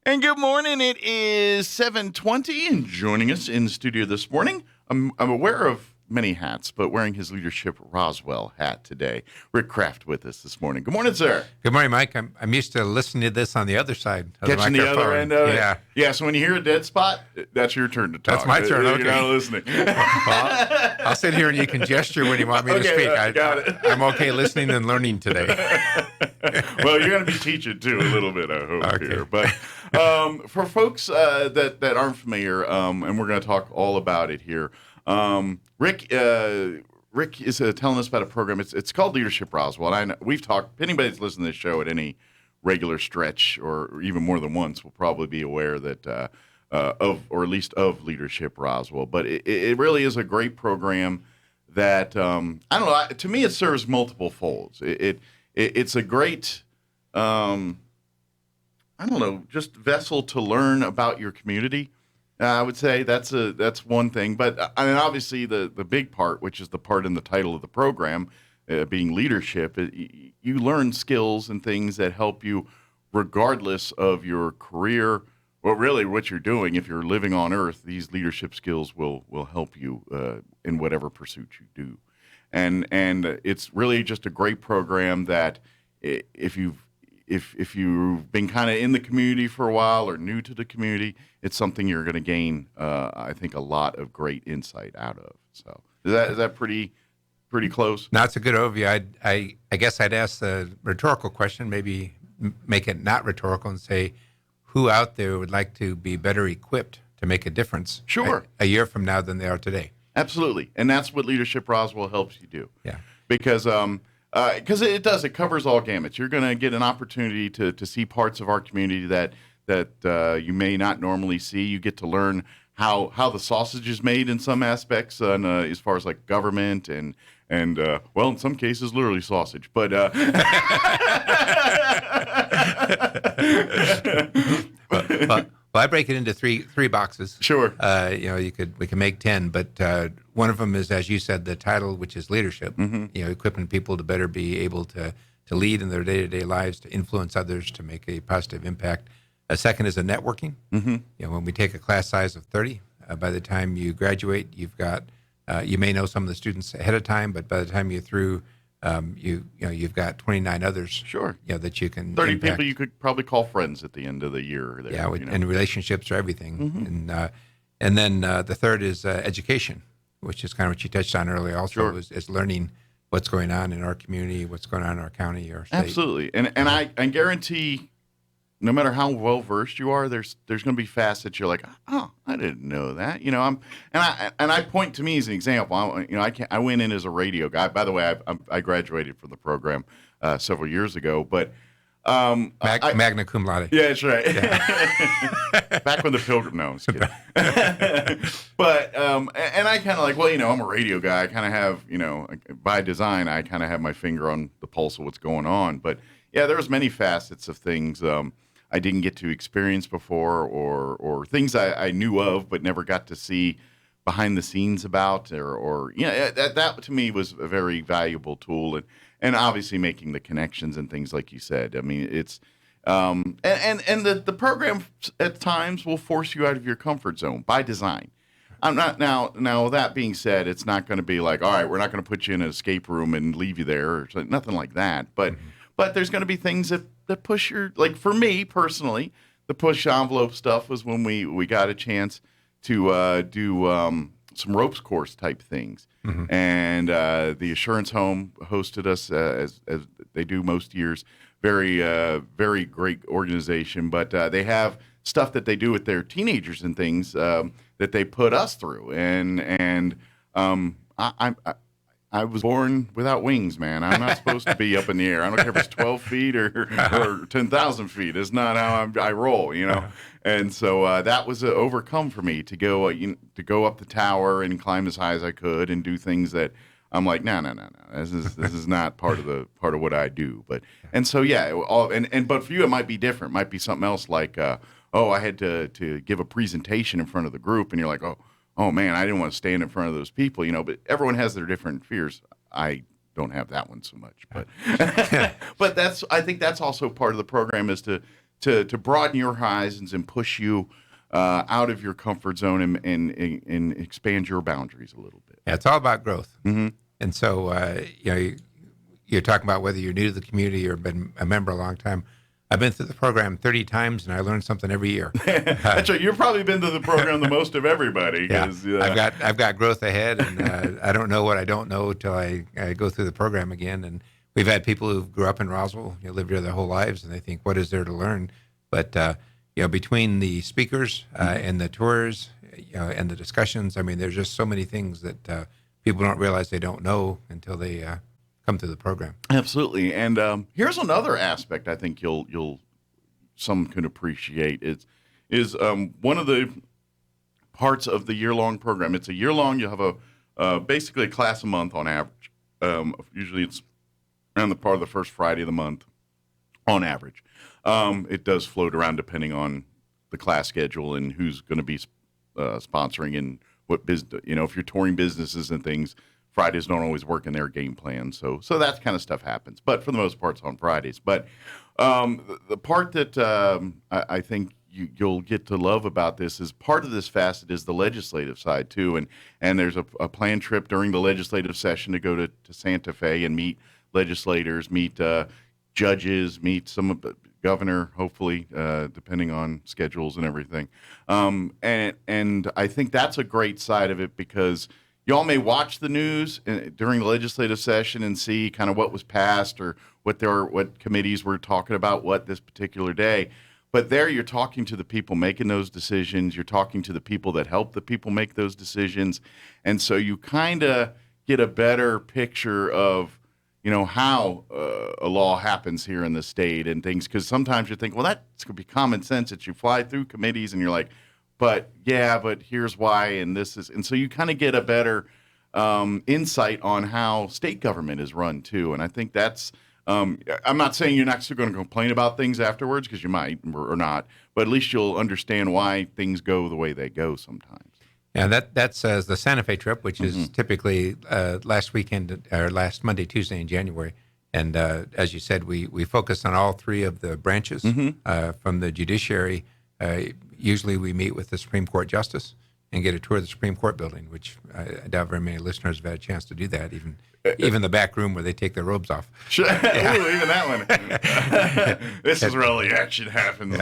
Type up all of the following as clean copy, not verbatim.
And good morning. It is 7:20, and joining us in the studio this morning, I'm aware of many hats, but wearing his leadership Roswell hat today. Rick Kraft with us this morning. Good morning, sir. Good morning, Mike. I'm used to listening to this on the other side of Catching the the microphone. other end of Yeah. it. Yeah, so when you hear a dead spot, that's your turn to talk. That's my turn, You're okay. not listening. Well, I'll sit here and you can gesture when you want me to Okay, speak. got it. I'm okay listening and learning today. Well, you're going to be teaching, too, a little bit, I hope, Okay. here. But for folks that aren't familiar, and we're going to talk all about it here, Rick is telling us about a program. It's called Leadership Roswell. And I know we've talked. Anybody that's listened to this show at any regular stretch, or even more than once, will probably be aware that or at least of Leadership Roswell. But it really is a great program that I don't know. To me, it serves multiple folds. It's a great I don't know, just vessel to learn about your community. I would say that's one thing, but I mean, obviously the big part, which is the part in the title of the program, being leadership, you learn skills and things that help you regardless of your career. Well, really, what you're doing, if you're living on Earth, these leadership skills will help you in whatever pursuit you do, and it's really just a great program that if you've been kind of in the community for a while or new to the community, it's something you're going to gain, I think, a lot of great insight out of. So is that pretty close? Now, it's a good overview. I guess I'd ask the rhetorical question, maybe make it not rhetorical and say, who out there would like to be better equipped to make a difference Sure. a year from now than they are today? Absolutely. And that's what Leadership Roswell helps you do. Yeah. Because it covers all gamuts. You're going to get an opportunity to see parts of our community that you may not normally see. You get to learn how the sausage is made in some aspects, as far as like government and well, in some cases, literally sausage. But Well, I break it into three boxes. Sure. We can make 10, but one of them is, as you said, the title, which is leadership. Mm-hmm. Equipping people to better be able to lead in their day-to-day lives, to influence others, to make a positive impact. A second is a networking. Mm-hmm. When we take a class size of 30, by the time you graduate, you've got you may know some of the students ahead of time, but by the time you're through, you've got 29 others. Sure. That you can 30 impact. people you could probably call friends at the end of the year. There, Yeah, and relationships are everything. Mm-hmm. And then the third is education, which is kind of what you touched on earlier. Also, Sure. is learning what's going on in our community, what's going on in our county or state. Absolutely. And I guarantee, no matter how well versed you are, there's going to be facets you're like, oh, I didn't know that. I point to me as an example. I went in as a radio guy. By the way, I graduated from the program several years ago, but Magna cum laude. yeah, that's right. Yeah. Back when the Pilgrim. No, I'm just kidding. But and I kind of like, well, I'm a radio guy. I kind of have, by design, I kind of have my finger on the pulse of what's going on. But yeah, there was many facets of things I didn't get to experience before, or things I knew of but never got to see behind the scenes about, or that to me was a very valuable tool, and obviously making the connections and things like you said. I mean, it's and the program at times will force you out of your comfort zone by design. I'm not now. That being said, it's not going to be like, all right, we're not going to put you in an escape room and leave you there, or nothing like that. But there's going to be things that push like for me personally, the push envelope stuff was when we got a chance to do some ropes course type things. Mm-hmm. And the Assurance Home hosted us as they do most years. Very, very great organization. But they have stuff that they do with their teenagers and things that they put us through. And I was born without wings, man. I'm not supposed to be up in the air. I don't care if it's 12 feet or 10,000 feet. It's not how I roll, And so that was an overcome for me to go up the tower and climb as high as I could and do things that I'm like, no. This is not part of what I do. But and so but for you it might be different. It might be something else like, I had to give a presentation in front of the group, and you're like, oh man, I didn't want to stand in front of those people, but everyone has their different fears. I don't have that one so much, but but I think that's also part of the program, is to to broaden your horizons and push you out of your comfort zone and expand your boundaries a little bit. Yeah, it's all about growth. And so, you're talking about whether you're new to the community or been a member a long time. I've been through the program 30 times, and I learned something every year. That's right. You've probably been to the program the most of everybody. Yeah, I've got growth ahead, and I don't know what I don't know till I go through the program again. And we've had people who grew up in Roswell, lived here their whole lives, and they think, what is there to learn? But between the speakers and the tours, and the discussions, I mean, there's just so many things that people don't realize they don't know until they come through the program. Absolutely. And here's another aspect I think some can appreciate is one of the parts of the year-long program. It's a year-long. You have basically a class a month on average. Usually it's around the part of the first Friday of the month on average. It does float around depending on the class schedule and who's going to be sponsoring and what business. If you're touring businesses and things, Fridays don't always work in their game plan, so that kind of stuff happens. But for the most part, it's on Fridays. But the part that I think you'll get to love about this is part of this facet is the legislative side too, and there's a planned trip during the legislative session to go to Santa Fe and meet legislators, meet judges, meet some of the governor, hopefully, depending on schedules and everything. And I think that's a great side of it because y'all may watch the news during the legislative session and see kind of what was passed or what committees were talking about what this particular day. But there you're talking to the people making those decisions. You're talking to the people that help the people make those decisions. And so you kind of get a better picture of, how a law happens here in the state and things. Because sometimes you think, well, that's going to be common sense that you fly through committees and you're like, but here's why, and so you kind of get a better insight on how state government is run too. And I think that's, I'm not saying you're not still going to complain about things afterwards because you might or not, but at least you'll understand why things go the way they go sometimes. Yeah, that's the Santa Fe trip, which is typically last weekend or last Monday, Tuesday in January. And as you said, we focus on all three of the branches from the judiciary. Usually we meet with the Supreme Court Justice and get a tour of the Supreme Court building, which I doubt very many listeners have had a chance to do that, even the back room where they take their robes off. Sure. Yeah. Ooh, even that one. This is where all the action happens.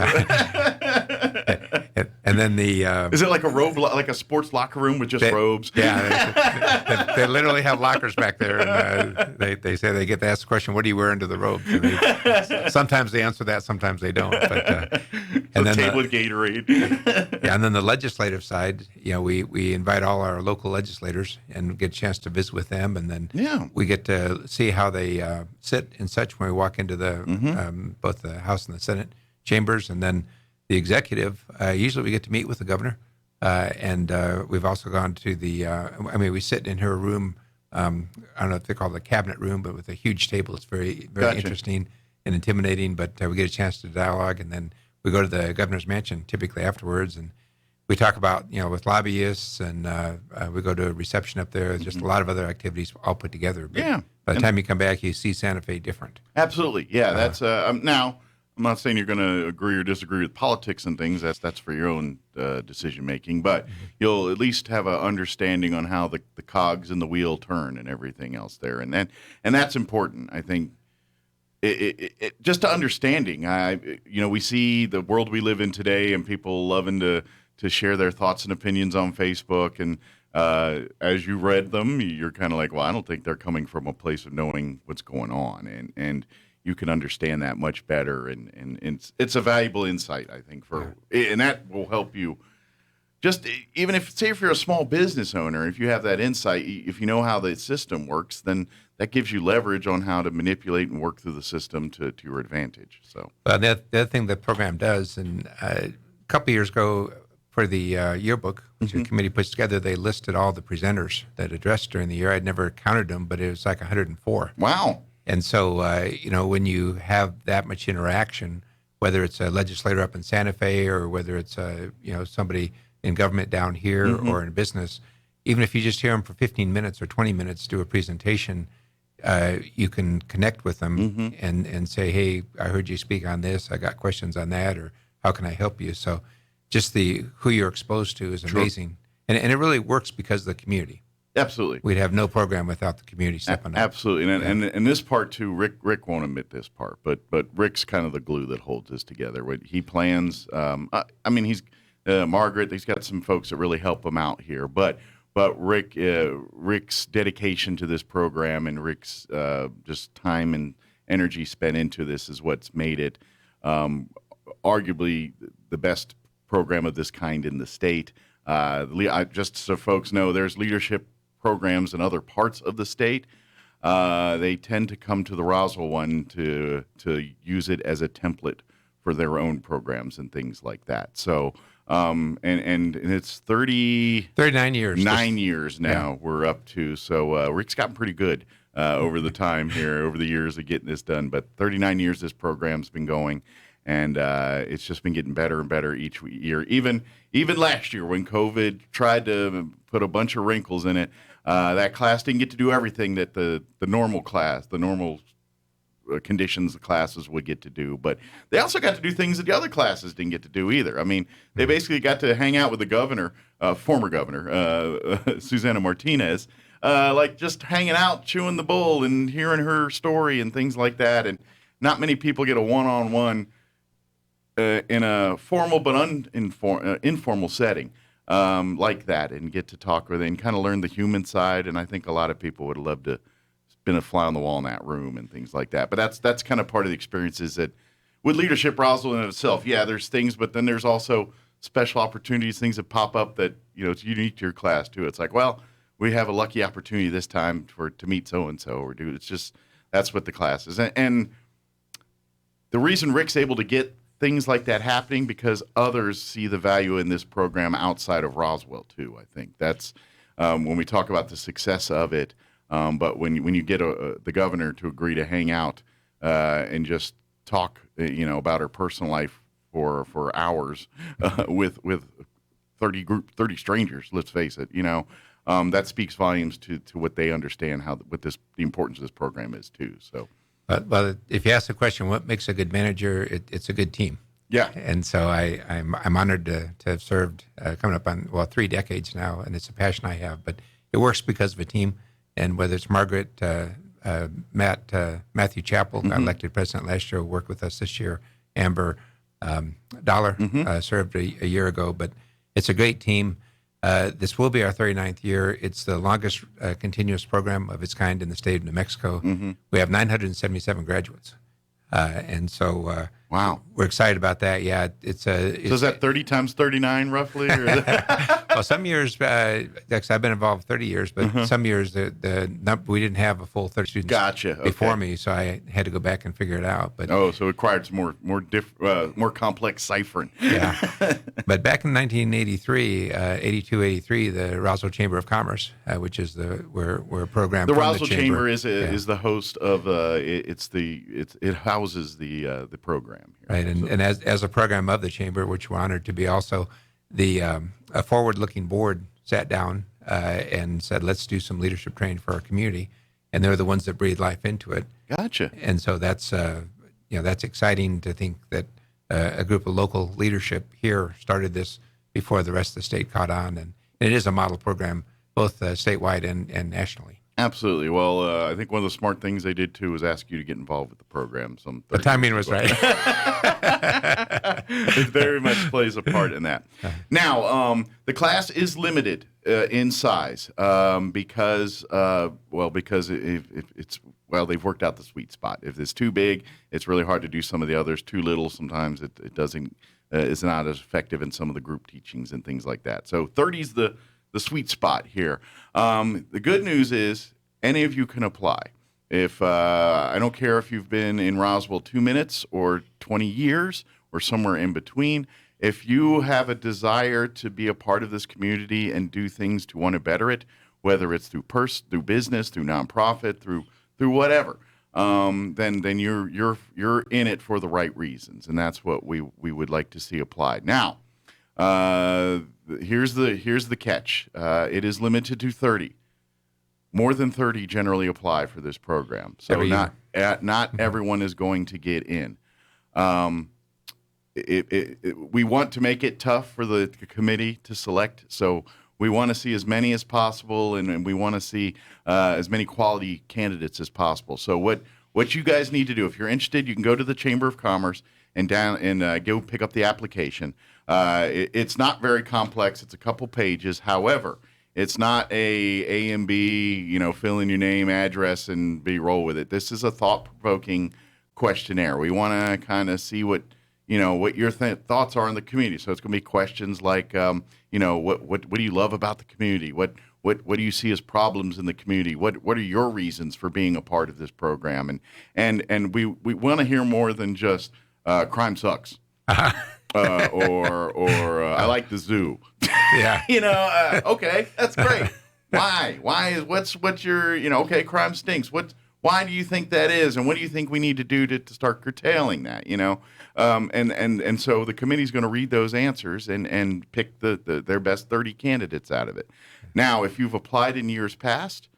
And then is it like a robe, like a sports locker room with just robes? Yeah, they literally have lockers back there, and they say they get to ask the question, "What do you wear under the robe?" Sometimes they answer that, sometimes they don't. But and then table with Gatorade. And then the legislative side, we invite all our local legislators and get a chance to visit with them, and then we get to see how they sit and such when we walk into the both the House and the Senate chambers, and then the executive. Usually we get to meet with the governor, and we've also gone to we sit in her room. I don't know if they call it the cabinet room, but with a huge table. It's very, very interesting and intimidating, but we get a chance to dialogue, and then we go to the governor's mansion typically afterwards, and we talk about, with lobbyists, and we go to a reception up there, just a lot of other activities all put together. But by the time you come back, you see Santa Fe different. Absolutely. Yeah, that's now, I'm not saying you're going to agree or disagree with politics and things. That's for your own decision making, but you'll at least have an understanding on how the cogs in the wheel turn and everything else there, and that's important. I think it just to understanding. We see the world we live in today, and people loving to share their thoughts and opinions on Facebook, and as you read them, you're kind of like, well, I don't think they're coming from a place of knowing what's going on, and you can understand that much better, and it's a valuable insight, I think, and that will help you. Just even if you're a small business owner, if you have that insight, if you know how the system works, then that gives you leverage on how to manipulate and work through the system to your advantage. So, the other thing the program does, and a couple of years ago for the yearbook, which the committee puts together, they listed all the presenters that addressed during the year. I'd never counted them, but it was like 104. Wow. And so, when you have that much interaction, whether it's a legislator up in Santa Fe or whether it's somebody in government down here or in business, even if you just hear them for 15 minutes or 20 minutes do a presentation, you can connect with them and say, hey, I heard you speak on this. I got questions on that, or how can I help you? So just who you're exposed to is amazing. And it really works because of the community. Absolutely. We'd have no program without the community stepping up. Absolutely. And this part too, Rick won't admit this part, but Rick's kind of the glue that holds this together. When he plans, he's Margaret, he's got some folks that really help him out here, but Rick's dedication to this program and Rick's just time and energy spent into this is what's made it arguably the best program of this kind in the state. Just so folks know, there's leadership programs in other parts of the state. They tend to come to the Roswell one to use it as a template for their own programs and things like that. So, and it's 39 years. 9 years now we're up to. So Rick's gotten pretty good over the time here, over the years of getting this done. But 39 years this program's been going. And it's just been getting better and better each year. Even last year when COVID tried to put a bunch of wrinkles in it, that class didn't get to do everything that the normal class, the normal conditions the classes would get to do. But they also got to do things that the other classes didn't get to do either. I mean, they basically got to hang out with the governor, former governor, Susana Martinez, like just hanging out, chewing the bull and hearing her story and things like that. And not many people get a one-on-one in a formal but informal setting like that and get to talk with her and kind of learn the human side. And I think a lot of people would love to been a fly on the wall in that room and things like that. But that's kind of part of the experiences that with Leadership Roswell in itself. Yeah, there's things, but then there's also special opportunities, things that pop up that, it's unique to your class too. It's like, well, we have a lucky opportunity this time to meet so-and-so or do. It's just, that's what the class is. And the reason Rick's able to get things like that happening because others see the value in this program outside of Roswell too. I think that's when we talk about the success of it. But when you get the governor to agree to hang out and just talk, about her personal life for hours with 30 strangers, let's face it, that speaks volumes to what they understand the importance of this program is too. So. Well, if you ask the question, what makes a good manager, it's a good team. Yeah. And so I'm honored to have served coming up on 3 decades now, and it's a passion I have. But it works because of a team, and whether it's Margaret, Matthew Chappell, got elected president last year, worked with us this year. Amber Dollar served a year ago, but it's a great team. This will be our 39th year. It's the longest continuous program of its kind in the state of New Mexico. We have 977 graduates. And so wow, we're excited about that. Yeah, so is that 30 times 39 roughly? Or well, some years, I've been involved 30 years, but some years we didn't have a full 30 students before me, so I had to go back and figure it out. But so it required some more complex ciphering. Yeah, but back in 1983, 83, the Roswell Chamber of Commerce, which is we're a program. The Roswell Chamber is the host of it houses the program here. Right, and as a program of the chamber, which we're honored to be also, a forward-looking board sat down and said, let's do some leadership training for our community, and they're the ones that breathe life into it. Gotcha. And so that's exciting to think that a group of local leadership here started this before the rest of the state caught on, and it is a model program both statewide and nationally. Absolutely. Well, I think one of the smart things they did too was ask you to get involved with the program. The timing was right. It very much plays a part in that. Now, the class is limited in size because they've worked out the sweet spot. If it's too big, it's really hard to do some of the others. Too little, sometimes it doesn't is not as effective in some of the group teachings and things like that. So 30 is the sweet spot here. The good news is any of you can apply. If I don't care if you've been in Roswell 2 minutes or 20 years or somewhere in between, if you have a desire to be a part of this community and do things to want to better it, whether it's through business, through nonprofit, through whatever, then you're in it for the right reasons, and that's what we would like to see applied. Now, here's the catch. It is limited to 30. more than 30 generally apply for this program. So not everyone is going to get in. We want to make it tough for the committee to select. So we want to see as many as possible, and we want to see as many quality candidates as possible. So what you guys need to do, if you're interested, you can go to the Chamber of Commerce and go pick up the application. It's not very complex. It's a couple pages. However, it's not a and B, fill in your name, address, and roll with it. This is a thought-provoking questionnaire. We want to kind of see what your thoughts are in the community. So it's going to be questions like, what do you love about the community? What do you see as problems in the community? What are your reasons for being a part of this program? And we want to hear more than just crime sucks. Or I like the zoo. Yeah. Okay, that's great. Why what's your, okay, crime stinks. Why do you think that is? And what do you think we need to do to start curtailing that, And so the committee's going to read those answers and pick their best 30 candidates out of it. Now, if you've applied in years past,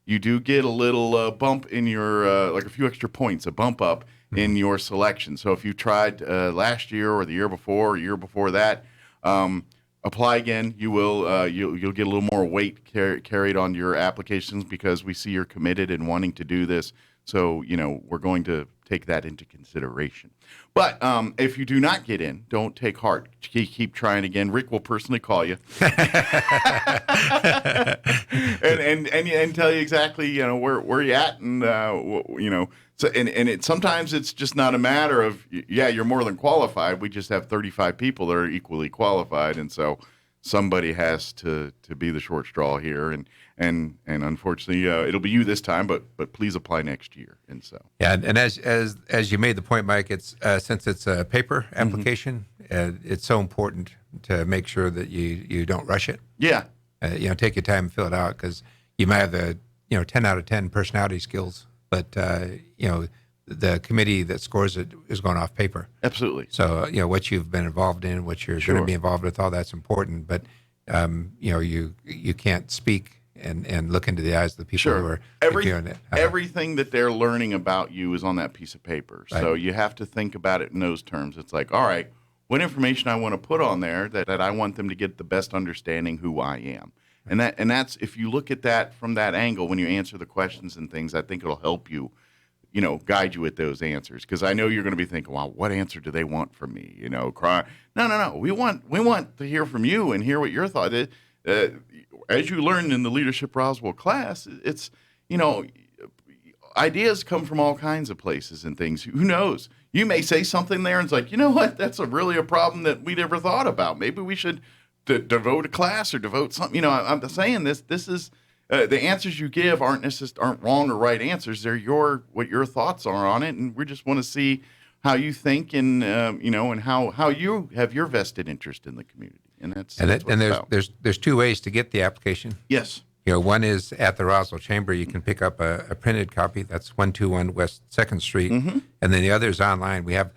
you do get a little bump in your, like a few extra points, a bump up in your selection. So if you tried last year or the year before or year before that, apply again. You will you'll get a little more weight carried on your applications because we see you're committed and wanting to do this. So we're going to take that into consideration. But if you do not get in, don't take heart. Keep trying again. Rick will personally call you and tell you exactly where you're at and So sometimes it's just not a matter of you're more than qualified. We just have 35 people that are equally qualified, and so somebody has to be the short straw here. And unfortunately, it'll be you this time, but please apply next year. And so and as you made the point, Mike, it's since it's a paper application, it's so important to make sure that you don't rush it. Yeah, take your time and fill it out because you might have the 10 out of 10 personality skills. But, the committee that scores it is going off paper. Absolutely. So, what you've been involved in, what you're going to be involved with, all that's important. But, you can't speak and look into the eyes of the people who are doing it. Everything that they're learning about you is on that piece of paper. Right. So you have to think about it in those terms. It's like, all right, what information I want to put on there that I want them to get the best understanding who I am. And that's if you look at that from that angle when you answer the questions and things, I think it'll help you, guide you with those answers. Because I know you're going to be thinking, well, what answer do they want from me? Cry. No. We want to hear from you and hear what your thought is. As you learned in the Leadership Roswell class, it's ideas come from all kinds of places and things. Who knows? You may say something there and it's like, you know what? That's really a problem that we never thought about. Maybe we should devote a class or devote something. I'm saying this is the answers you give aren't wrong or right answers. They're what your thoughts are on it, and we just want to see how you think and and how you have your vested interest in the community. And there's two ways to get the application. Yes. One is at the Roswell Chamber. You can pick up a printed copy. That's 121 West 2nd Street, and then the other is online. We have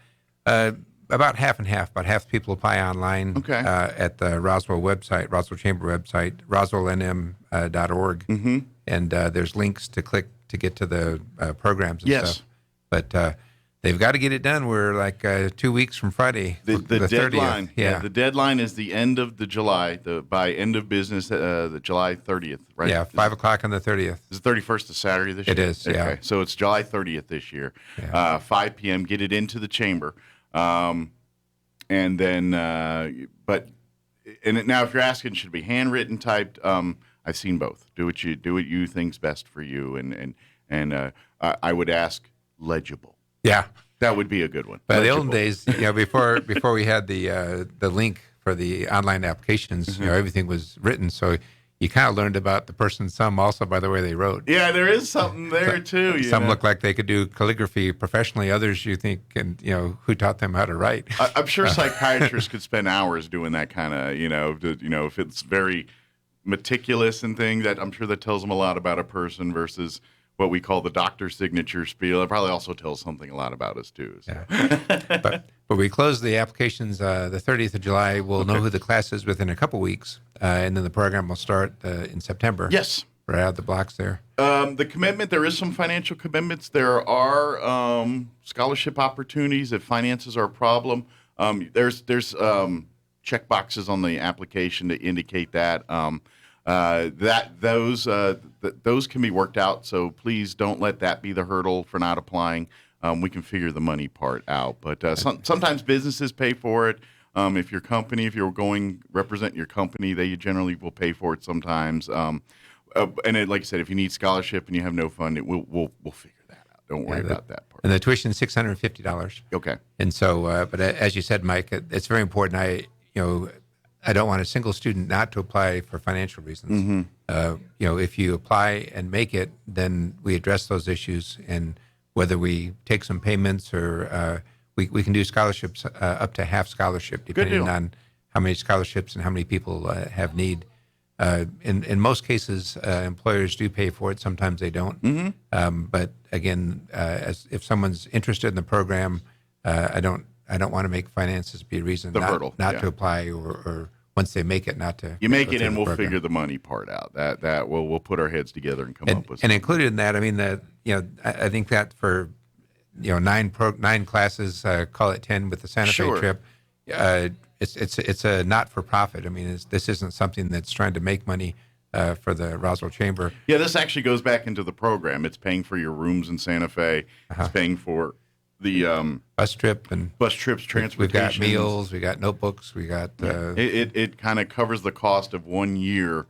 about half and half. About half the people apply online at the Roswell website, Roswell Chamber website, roswellnm.org. And there's links to click to get to the programs and stuff. But they've got to get it done. We're like 2 weeks from Friday. The deadline. 30th. Yeah, the deadline is the end of the July. By end of business, the July 30th, right? Yeah, 5 o'clock on the 30th. Is the 31st a Saturday this year? It is, yeah. Okay. So it's July 30th this year, 5 p.m. Get it into the chamber. And then, now if you're asking, should it be handwritten, typed? I've seen both. Do what you think's best for you, and I would ask legible. Yeah, that would be a good one. But in the olden days, before we had the link for the online applications, everything was written, so you kind of learned about the person some also by the way they wrote. Yeah, there is something there too. Some look like they could do calligraphy professionally. Others you think, and who taught them how to write? I'm sure psychiatrists could spend hours doing that kind of, if it's very meticulous and things. That I'm sure that tells them a lot about a person versus what we call the doctor's signature spiel. It probably also tells something a lot about us too. So. Yeah. But we close the applications the 30th of July. We'll know who the class is within a couple weeks, and then the program will start in September. Yes. right out of the blocks there? The commitment, there is some financial commitments. There are scholarship opportunities if finances are a problem. There's check boxes on the application to indicate that. Those can be worked out. So please don't let that be the hurdle for not applying. We can figure the money part out, but sometimes businesses pay for it. If you're going represent your company, they generally will pay for it sometimes. Like I said, if you need scholarship and you have no funding, we'll figure that out. Don't worry about that part. And the tuition is $650. Okay. And so, but as you said, Mike, it's very important. I don't want a single student not to apply for financial reasons. If you apply and make it, then we address those issues, and whether we take some payments or we can do scholarships up to half scholarship, depending on how many scholarships and how many people have need. In most cases, employers do pay for it. Sometimes they don't. But again, if someone's interested in the program, I don't want to make finances be a reason not to apply, or once they make it, not to. You make it, and we'll figure the money part out. That we'll put our heads together and come up with. And included in that, I mean I think that for 9 classes, call it 10 with the Santa Fe trip. It's a not-for-profit. I mean, this isn't something that's trying to make money for the Roswell Chamber. Yeah, this actually goes back into the program. It's paying for your rooms in Santa Fe. It's paying for the bus trips, transportation. We've got meals, we got notebooks, we got. It kind of covers the cost of 1 year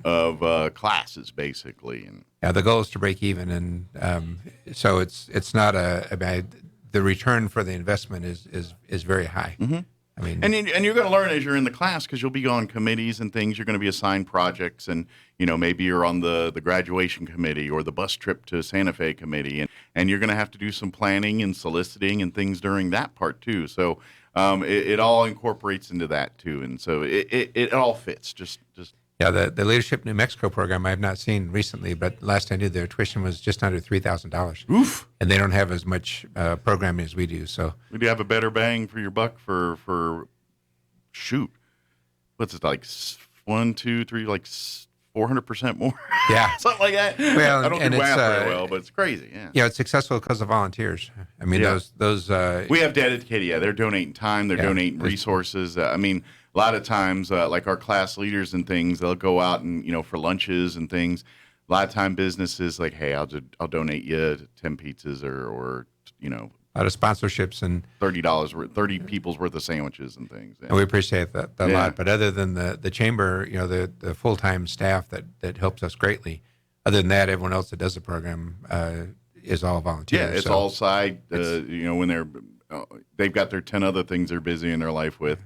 of classes, basically. And the goal is to break even, and so it's not the return for the investment is very high. I mean, and you're going to learn as you're in the class, because you'll be on committees and things. You're going to be assigned projects, and maybe you're on the graduation committee or the bus trip to Santa Fe committee, and you're going to have to do some planning and soliciting and things during that part too. So it all incorporates into that too, and so it all fits. Just the Leadership New Mexico program I have not seen recently, but last I knew their tuition was just under $3,000. Oof! And they don't have as much programming as we do. So we do have a better bang for your buck for what's it like 1, 2, 3 like 400% more? Yeah, something like that. Well, I don't do math very well, but it's crazy. Yeah, it's successful because of volunteers. I mean, those we have dedicated. Yeah, they're donating time. They're donating resources. I mean. A lot of times, like our class leaders and things, they'll go out and for lunches and things. A lot of time, businesses like, hey, I'll donate you 10 pizzas or a lot of sponsorships and $30 people's worth of sandwiches and things. Yeah. And we appreciate that a lot. But other than the chamber, the full-time staff that helps us greatly. Other than that, everyone else that does the program is all volunteers. Yeah, it's all side. When they've got their 10 other things they're busy in their life with,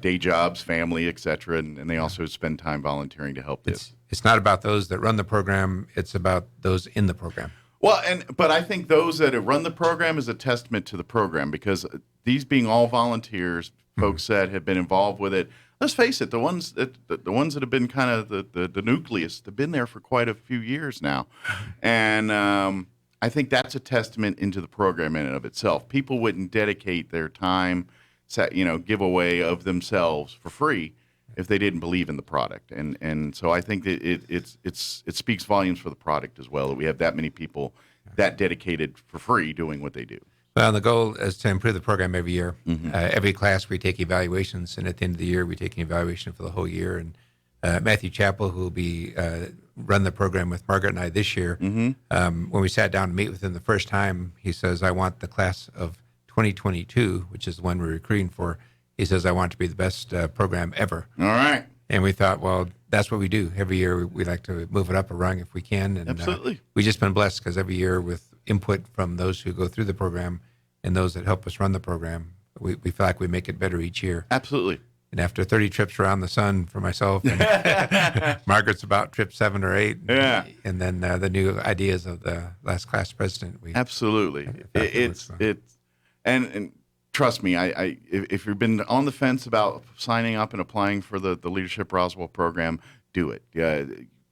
day jobs, family, etc., and they also spend time volunteering to help this. It's not about those that run the program; it's about those in the program. Well, but I think those that have run the program is a testament to the program, because these being all volunteers, folks that have been involved with it. Let's face it, the ones that have been kind of the nucleus, they've been there for quite a few years now, and I think that's a testament into the program in and of itself. People wouldn't dedicate their time, give away of themselves for free if they didn't believe in the product. And so I think that it speaks volumes for the product as well, that we have that many people that dedicated for free doing what they do. Well, the goal is to improve the program every year. Every class we take evaluations, and at the end of the year we take an evaluation for the whole year. And Matthew Chappell, who will be run the program with Margaret and I this year, when we sat down to meet with him the first time, he says, I want the class of 2022, which is the one we're recruiting for. He says, I want it to be the best program ever. All right. And we thought, well, that's what we do. Every year we like to move it up a rung if we can. And absolutely. We've just been blessed because every year with input from those who go through the program and those that help us run the program, we feel like we make it better each year. Absolutely. And after 30 trips around the sun for myself, and Margaret's about trip 7 or 8. Yeah. And then the new ideas of the last class president. Absolutely. And trust me, if you've been on the fence about signing up and applying for the Leadership Roswell program, do it.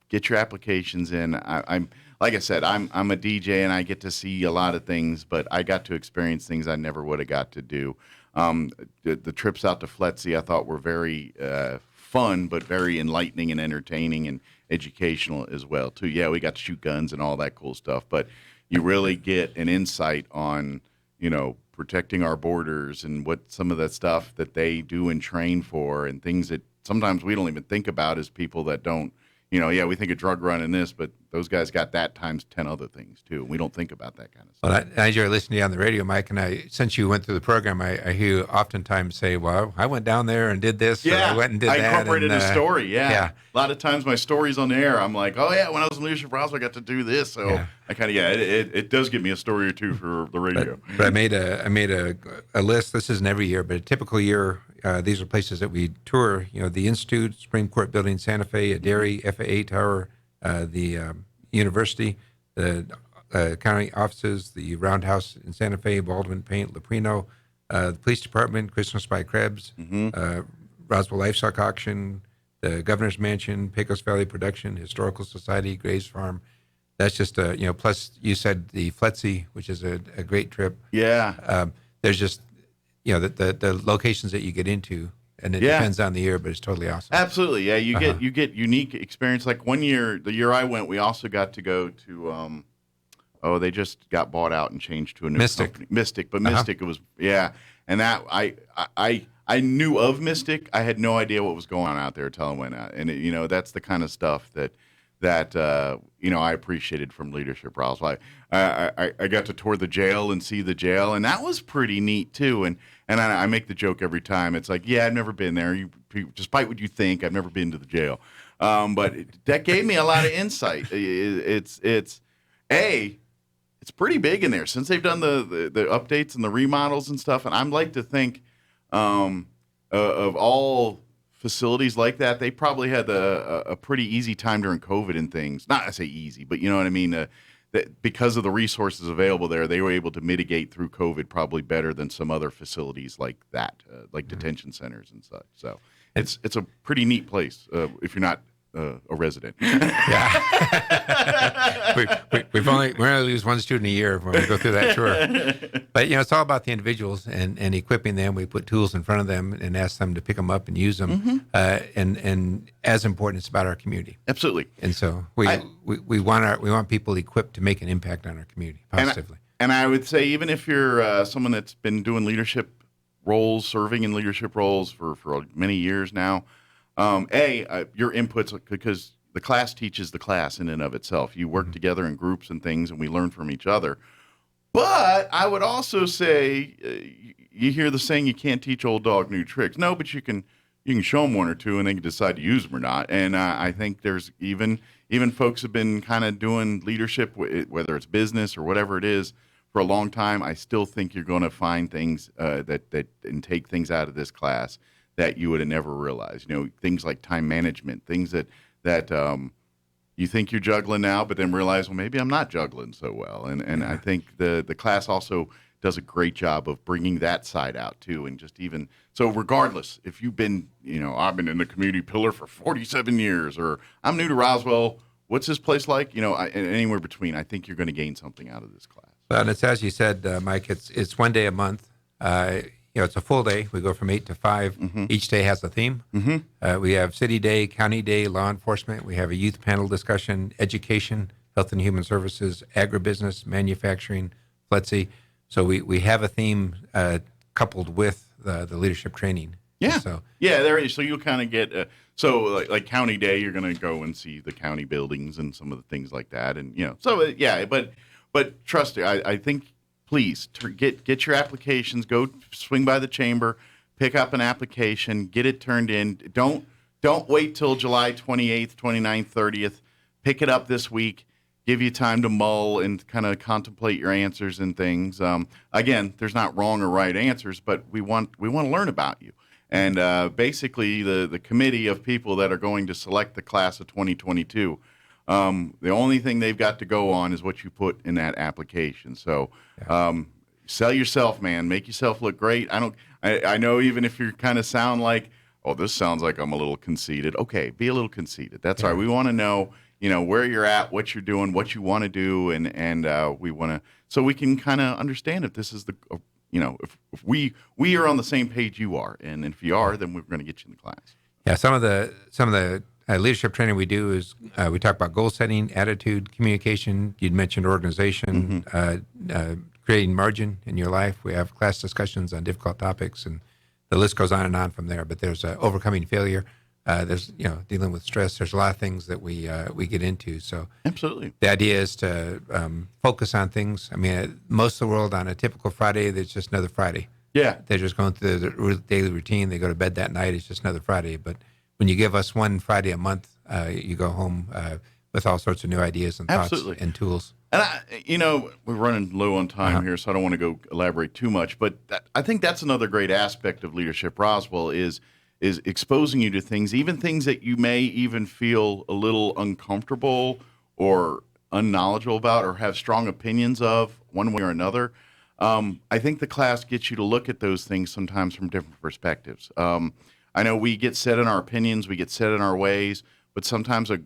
Get your applications in. I'm like I said, I'm a DJ and I get to see a lot of things, but I got to experience things I never would have got to do. The trips out to FLETC I thought were very fun, but very enlightening and entertaining and educational as well too. Yeah, we got to shoot guns and all that cool stuff, but you really get an insight on, protecting our borders and what some of that stuff that they do and train for, and things that sometimes we don't even think about as people that don't, we think of drug run and this, but those guys got that times 10 other things too. And we don't think about that kind of stuff. Well, I enjoy listening to you on the radio, Mike, and since you went through the program, I hear you oftentimes say, well, I went down there and did this, or I went and did that. I incorporated a story, yeah. A lot of times my story's on the air, I'm like, oh yeah, when I was in leadership Roswell, I got to do this. So I kind of, it does give me a story or two for the radio. But I made a list. This isn't every year, but a typical year, these are places that we tour, the Institute, Supreme Court Building, Santa Fe, a dairy, FAA Tower, the university, the county offices, the Roundhouse in Santa Fe, Baldwin Paint, Leprino, the police department, Christmas by Krebs, Roswell Livestock Auction, the Governor's Mansion, Pecos Valley Production, Historical Society, Graves Farm. That's just plus you said the FLETC, which is a great trip. Yeah. There's just the locations that you get into, and it depends on the year, but it's totally awesome. Absolutely, yeah. You get unique experience. Like one year, the year I went, we also got to go to. They just got bought out and changed to a new company. Mystic, but Mystic it was and that I knew of Mystic. I had no idea what was going on out there until I went out, and that's the kind of stuff that I appreciated from Leadership Roswell. I got to tour the jail and see the jail, and that was pretty neat too. And I make the joke every time. It's like, I've never been there. Despite what you think, I've never been to the jail. But that gave me a lot of insight. It's pretty big in there since they've done the updates and the remodels and stuff. And I'd like to think of all facilities like that, they probably had a pretty easy time during COVID and things. Not I say easy, but you know what I mean. That because of the resources available there, they were able to mitigate through COVID probably better than some other facilities like that, like detention centers and such. So it's a pretty neat place if you're not a resident. Yeah. We're only lose one student a year when we go through that tour. But it's all about the individuals and equipping them. We put tools in front of them and ask them to pick them up and use them. And as important, it's about our community. Absolutely. And so we want people equipped to make an impact on our community positively. And I would say, even if you're someone that's been doing leadership roles, serving in leadership roles for many years now, your inputs, because the class teaches the class in and of itself. You work together in groups and things, and we learn from each other. But I would also say, you hear the saying, you can't teach old dog new tricks. No, but you can show them one or two, and they can decide to use them or not. And I think there's even folks have been kind of doing leadership, whether it's business or whatever it is, for a long time. I still think you're going to find things that and take things out of this class that you would have never realized. Things like time management, things that you think you're juggling now, but then realize, well, maybe I'm not juggling so well. And I think the class also does a great job of bringing that side out too. And just even so, regardless, if you've been, I've been in the community pillar for 47 years, or I'm new to Roswell, what's this place like? And anywhere between, I think you're going to gain something out of this class. And it's as you said, Mike. It's one day a month. It's a full day. We go from 8 to 5. Each day has a theme. We have City Day, County Day, Law Enforcement. We have a youth panel discussion, education, Health and Human Services, agribusiness, manufacturing, FLETC. So we have a theme coupled with the leadership training. Yeah. So you'll kind of get like County Day, you're going to go and see the county buildings and some of the things like that, and But trust me, I think. Please get your applications. Go swing by the chamber, pick up an application, get it turned in. Don't wait till July 28th, 29th, 30th. Pick it up this week. Give you time to mull and kind of contemplate your answers and things. Again, there's not wrong or right answers, but we want to learn about you. And basically, the committee of people that are going to select the class of 2022. The only thing they've got to go on is what you put in that application. So sell yourself, man. Make yourself look great. I know even if you kind of sound like, oh, this sounds like I'm a little conceited. Okay, be a little conceited. That's all right. We want to know, where you're at, what you're doing, what you want to do, and we want to, so we can kind of understand if this is the, if we are on the same page you are, and if you are, then we're going to get you in the class. Yeah, some of the leadership training we do is we talk about goal setting, attitude, communication. You'd mentioned organization, creating margin in your life. We have class discussions on difficult topics, and the list goes on and on from there. But there's overcoming failure. There's dealing with stress. There's a lot of things that we get into. So absolutely, the idea is to focus on things. I mean, most of the world on a typical Friday, there's just another Friday. Yeah, they're just going through the daily routine. They go to bed that night. It's just another Friday. But when you give us one Friday a month, you go home with all sorts of new ideas and thoughts and tools. And we're running low on time here, so I don't want to go elaborate too much. But I think that's another great aspect of Leadership Roswell is exposing you to things, even things that you may even feel a little uncomfortable or unknowledgeable about or have strong opinions of one way or another. I think the class gets you to look at those things sometimes from different perspectives. I know we get set in our opinions, we get set in our ways, but sometimes a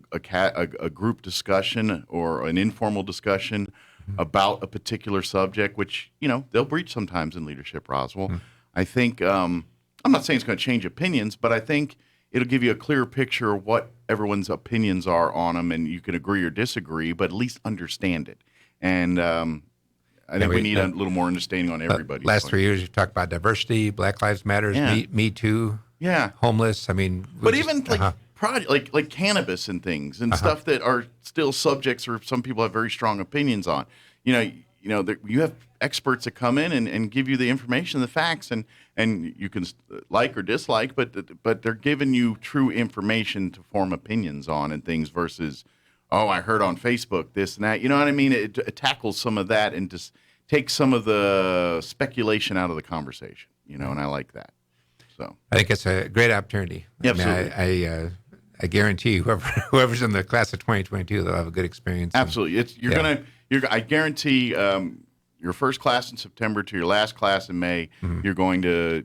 group discussion or an informal discussion about a particular subject, which, they'll breach sometimes in Leadership Roswell. I think, I'm not saying it's going to change opinions, but I think it'll give you a clearer picture of what everyone's opinions are on them, and you can agree or disagree, but at least understand it. And I think we need a little more understanding on everybody. Last 3 years, you've talked about diversity, Black Lives Matters, Me Too, homeless. I mean, but even like cannabis and things and stuff that are still subjects or some people have very strong opinions on. You have experts that come in and give you the information, the facts, and you can like or dislike, but they're giving you true information to form opinions on and things versus, I heard on Facebook this and that. You know what I mean? It tackles some of that and just takes some of the speculation out of the conversation, and I like that. So I think it's a great opportunity. Absolutely. I guarantee whoever's in the class of 2022, they'll have a good experience. Absolutely. I guarantee your first class in September to your last class in May, you're going to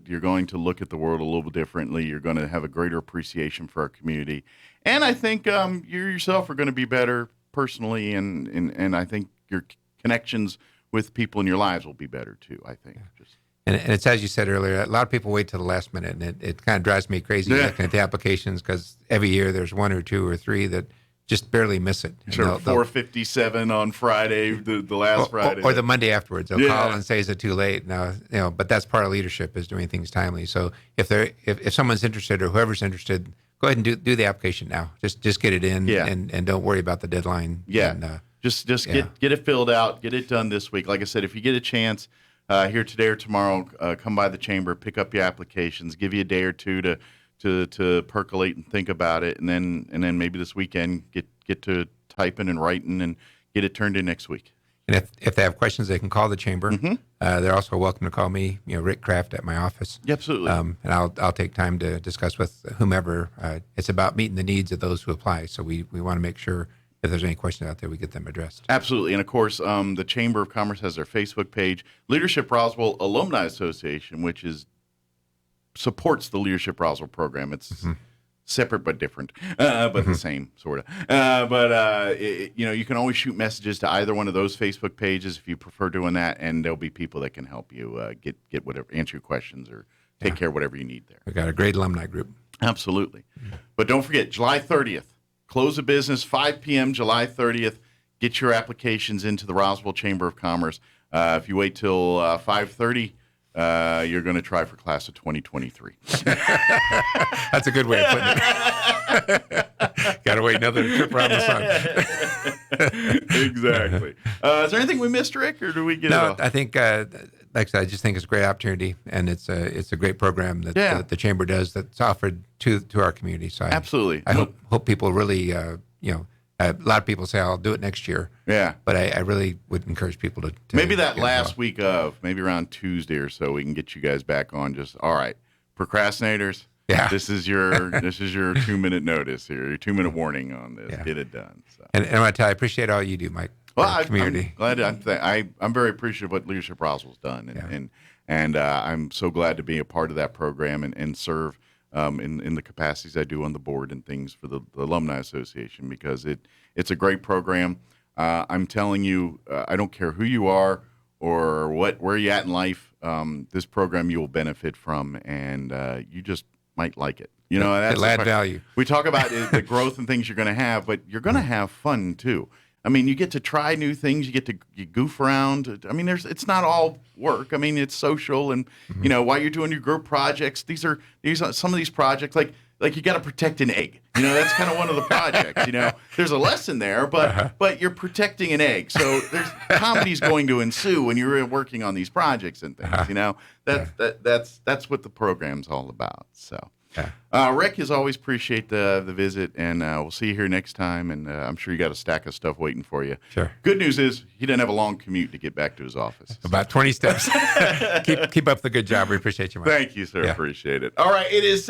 look at the world a little bit differently. You're going to have a greater appreciation for our community. And I think you yourself are going to be better personally, and I think your connections with people in your lives will be better too, I think. And it's as you said earlier, a lot of people wait till the last minute, and it kind of drives me crazy looking at the applications because every year there's one or two or three that just barely miss it. Sure, 4:57 on Friday, the last Friday. Or the Monday afterwards. They'll call and say, is it too late? Now, but that's part of leadership is doing things timely. So if someone's interested or whoever's interested, go ahead and do the application now. Just get it in and don't worry about the deadline. Yeah. And, just get it filled out, get it done this week. Like I said, if you get a chance here today or tomorrow, come by the chamber, pick up your applications, give you a day or two to percolate and think about it, and then maybe this weekend get to typing and writing and get it turned in next week. And if they have questions, they can call the chamber. They're also welcome to call me, Rick Kraft, at my office. Yeah, absolutely. And I'll take time to discuss with whomever. It's about meeting the needs of those who apply. So we want to make sure if there's any questions out there, we get them addressed. Absolutely. And of course, the Chamber of Commerce has their Facebook page, Leadership Roswell Alumni Association, which supports the Leadership Roswell program. It's separate but different, but the same sort of. You can always shoot messages to either one of those Facebook pages if you prefer doing that, and there'll be people that can help you get whatever, answer your questions or take care of whatever you need there. We've got a great alumni group. Absolutely. But don't forget, July 30th, close of business, 5 p.m. July 30th. Get your applications into the Roswell Chamber of Commerce. If you wait till 5:30. You're going to try for class of 2023. That's a good way of putting it. Got to wait another trip around the sun. Exactly. Is there anything we missed, Rick, or do we get it all? I think, like I said, I just think it's a great opportunity, and it's a great program that the chamber does that's offered to our community. So absolutely. I hope people really, a lot of people say I'll do it next year. Yeah. But I really would encourage people to maybe that last week of, maybe around Tuesday or so, we can get you guys back on. Just all right, procrastinators. Yeah. This is your 2-minute notice here, your 2-minute warning on this. Yeah. Get it done. So. And I want to tell you, I appreciate all you do, Mike. Well, community. I'm glad. I'm very appreciative of what Leadership Roswell's done, and I'm so glad to be a part of that program and serve. In the capacities I do on the board and things for the Alumni Association, because it's a great program. I'm telling you, I don't care who you are or where you're at in life, this program you will benefit from, and you just might like it. You know, that's it'll add value. We talk about the growth and things you're going to have, but you're going to have fun too. I mean, you get to try new things. You goof around. I mean, it's not all work. I mean, it's social, and you know, while you're doing your group projects, these are some of these projects like you got to protect an egg. You know, that's kind of one of the projects. You know, there's a lesson there, but you're protecting an egg. So there's comedy's going to ensue when you're working on these projects and things. You know, that's what the program's all about. So. Rick, as always, appreciate the visit, and we'll see you here next time. And I'm sure you got a stack of stuff waiting for you. Sure. Good news is he doesn't have a long commute to get back to his office. About 20 steps. Keep up the good job. We appreciate you, Mike. Thank you, sir. Yeah. Appreciate it. All right, it is